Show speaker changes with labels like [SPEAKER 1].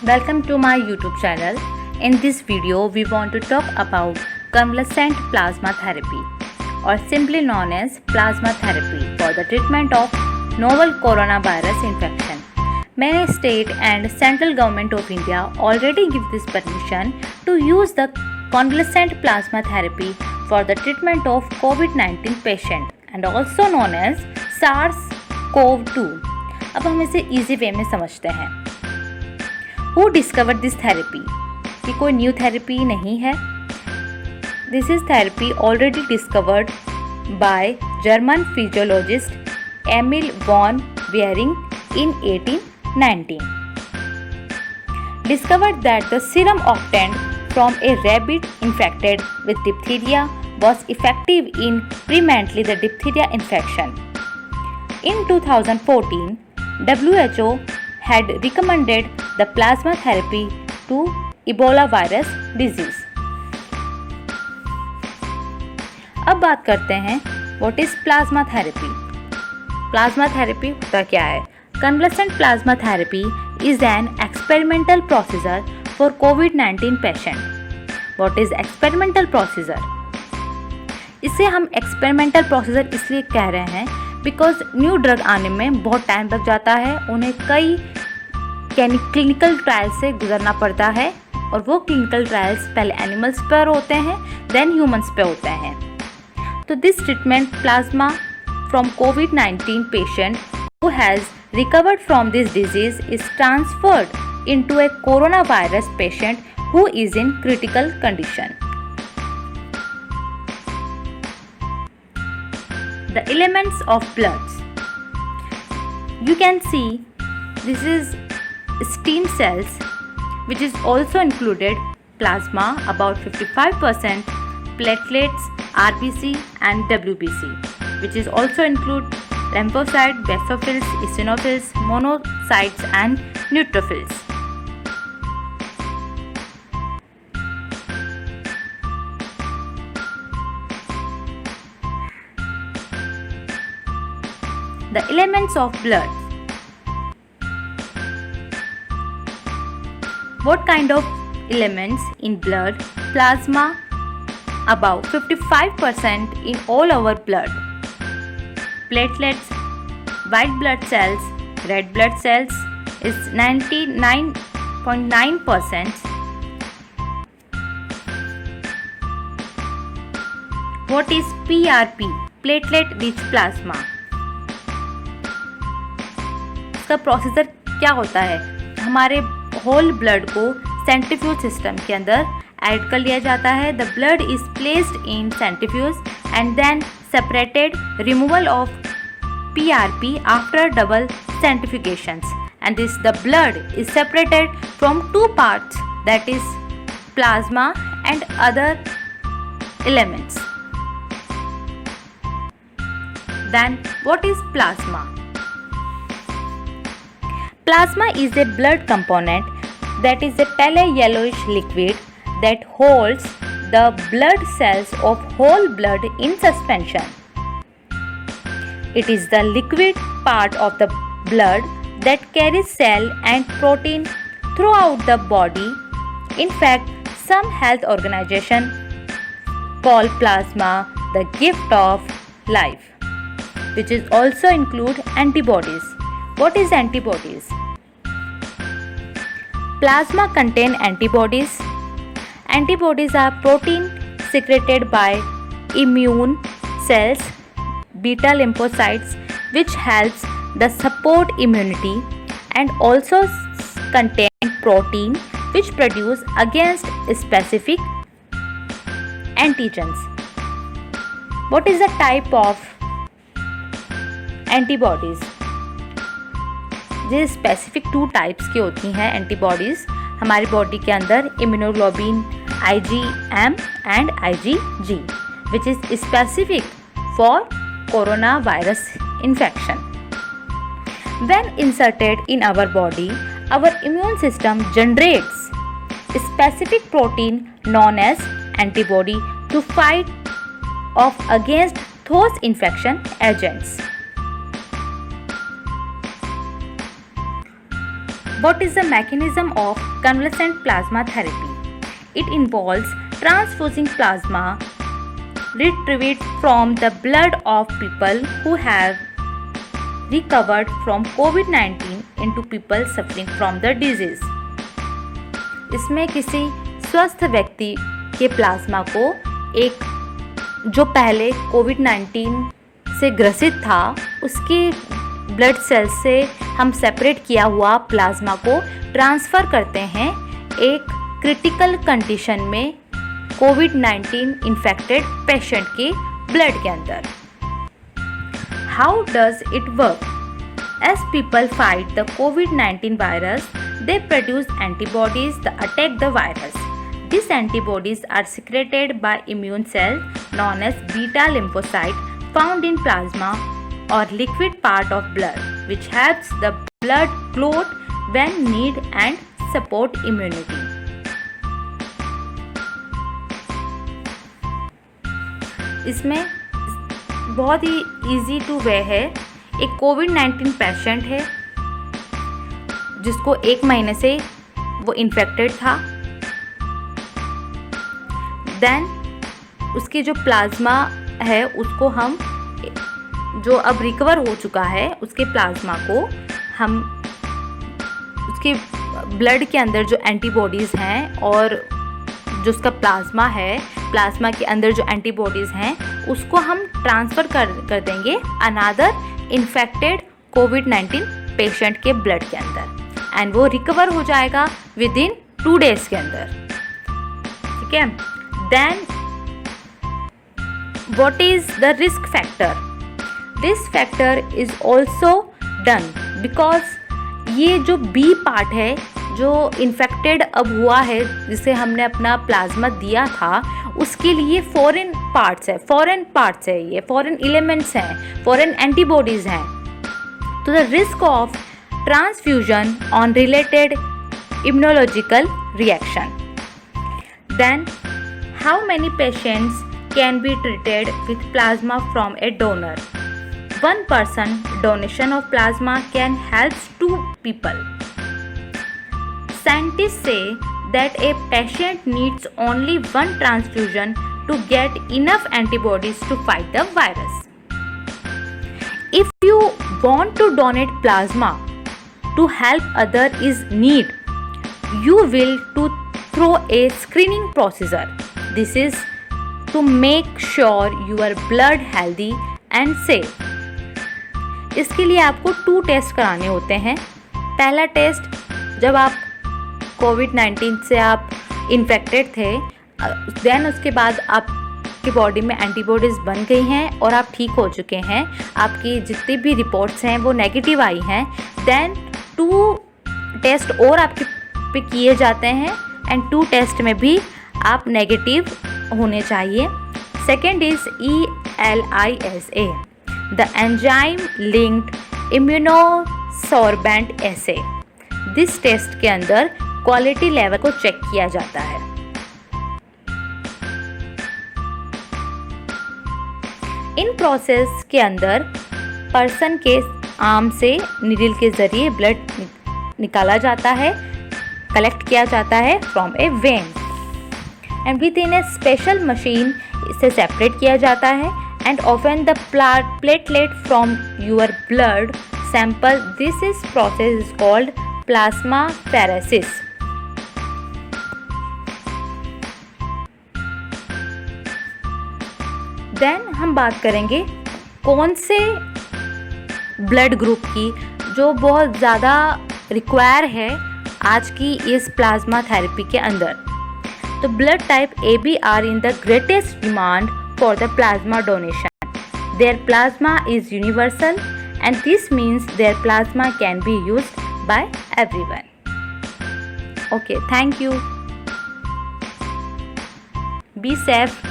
[SPEAKER 1] Welcome to my YouTube channel. In this video, we want to talk about convalescent plasma therapy, or simply known as plasma therapy, for the treatment of novel coronavirus infection. Many state and central government of India already give this permission to use the convalescent plasma therapy for the treatment of COVID-19 patient and also known as SARS-CoV-2. अब हम इसे easy way में समझते हैं. Who discovered this therapy? कि कोई new therapy नहीं है. This is therapy already discovered by German physiologist Emil von Behring in 1819. Discovered that the serum obtained from a rabbit infected with diphtheria was effective in preventing the diphtheria infection. In 2014, WHO had recommended the plasma therapy to Ebola virus disease. अब बात करते हैं what is plasma therapy. Plasma therapy होता क्या है? Convalescent plasma therapy is an experimental procedure for COVID-19 patient. What is experimental procedure? इसे हम experimental procedure इसलिए कह रहे हैं बिकॉज न्यू ड्रग आने में बहुत टाइम लग जाता है. उन्हें कई क्लिनिकल ट्रायल से गुजरना पड़ता है और वो क्लिनिकल ट्रायल्स पहले एनिमल्स पर होते हैं देन ह्यूमंस पे होते हैं. तो this treatment plasma from covid patient who has recovered from this disease is transferred into A corona virus patient who is in critical condition. The elements of bloods. You can see this is stem cells, which is also included plasma about 55%, platelets, RBC and WBC, which is also include lymphocyte, basophils, eosinophils, monocytes and neutrophils. The elements of blood. What kind of elements in blood? Plasma about 55% in all our blood. Platelets, white blood cells, red blood cells is 99.9%. What is PRP? Platelet rich plasma. इसका procedure क्या होता है? हमारे whole blood को centrifuge system के अंदर add कर लिया जाता है. The blood is placed in centrifuge and then separated. Removal of PRP after double centrifugations and this the blood is separated from two parts that is plasma and other elements. Then what is plasma? Plasma is a blood component that is a pale yellowish liquid that holds the blood cells of whole blood in suspension. It is the liquid part of the blood that carries cell and protein throughout the body. In fact, some health organizations call plasma the gift of life, which is also include antibodies. What is antibodies? Plasma contain antibodies. Antibodies are protein secreted by immune cells, beta lymphocytes, which helps the support immunity, and also contain protein which produce against specific antigens. What is the type of antibodies? ये specific 2 types की होती हैं antibodies हमारी body के अंदर. Immunoglobulin IgM and IgG which is specific for corona virus infection. When inserted in our body, our immune system generates a specific protein known as antibody to fight off against those infection agents. What is the mechanism of convalescent plasma therapy? It involves transfusing plasma retrieved from the blood of people who have recovered from COVID-19 into people suffering from the disease. इसमें किसी स्वस्थ व्यक्ति के plasma को एक जो पहले कोविड-19 से ग्रसित था उसके ब्लड सेल से हम सेपरेट किया हुआ प्लाज्मा को ट्रांसफ़र करते हैं एक क्रिटिकल कंडीशन में कोविड-19 इन्फेक्टेड पेशेंट के ब्लड के अंदर. How does it work? As people fight the COVID-19 virus, they produce antibodies that attack the virus. These antibodies are secreted by immune cells known as beta lymphocyte found in plasma or liquid part of blood, which helps the blood clot when need and support immunity. इसमें बहुत ही easy to वे है. एक कोविड-19 patient है जिसको 1 महीने से वो infected था. देन उसकी जो प्लाज्मा है उसको हम जो अब रिकवर हो चुका है उसके प्लाज्मा को हम उसके ब्लड के अंदर जो एंटीबॉडीज़ हैं और जो उसका प्लाज्मा है प्लाज्मा के अंदर जो एंटीबॉडीज़ हैं उसको हम ट्रांसफ़र कर देंगे अनदर इन्फेक्टेड कोविड-19 पेशेंट के ब्लड के अंदर एंड वो रिकवर हो जाएगा विद इन 2 days के अंदर. ठीक है. Then what is the risk factor? Risk factor is also done because ये जो बी पार्ट है जो इन्फेक्टेड अब हुआ है जिसे हमने अपना प्लाज्मा दिया था उसके लिए फॉरेन पार्ट्स है ये फॉरेन एलिमेंट्स हैं फॉरेन एंटीबॉडीज़ हैं. तो the risk of transfusion on related immunological reaction. Then how many patients can be treated with plasma from a donor? 1 person donation of plasma can help 2 people. Scientists say that a patient needs only 1 transfusion to get enough antibodies to fight the virus. If you want to donate plasma to help others in need, you will to through a screening procedure. This is to make sure your blood healthy and safe. इसके लिए आपको 2 test कराने होते हैं. पहला test जब आप कोविड-19 से आप इन्फेक्टेड थे देन उसके बाद आपकी बॉडी में एंटीबॉडीज़ बन गई हैं और आप ठीक हो चुके हैं. आपकी जितनी भी रिपोर्ट्स हैं वो नेगेटिव आई हैं. देन 2 टेस्ट और आपके पे किए जाते हैं एंड 2 टेस्ट में भी आप नेगेटिव होने चाहिए. Second is ELISA, the enzyme linked immunosorbent assay. This test के अंदर क्वालिटी लेवल को चेक किया जाता है. इन प्रोसेस के अंदर पर्सन के आर्म से नीडल के ज़रिए ब्लड निकाला जाता है कलेक्ट किया जाता है from a vein and within a special machine इसे सेपरेट किया जाता है and often the platelet from your blood sample. This is process is called plasmapheresis. Then हम बात करेंगे कौन से ब्लड ग्रुप की जो बहुत ज़्यादा रिक्वायर है आज की इस प्लाज्मा थेरेपी के अंदर. तो blood type AB are in the greatest demand for the plasma donation. Their plasma is universal and this means their plasma can be used by everyone. Okay, thank you. Be safe.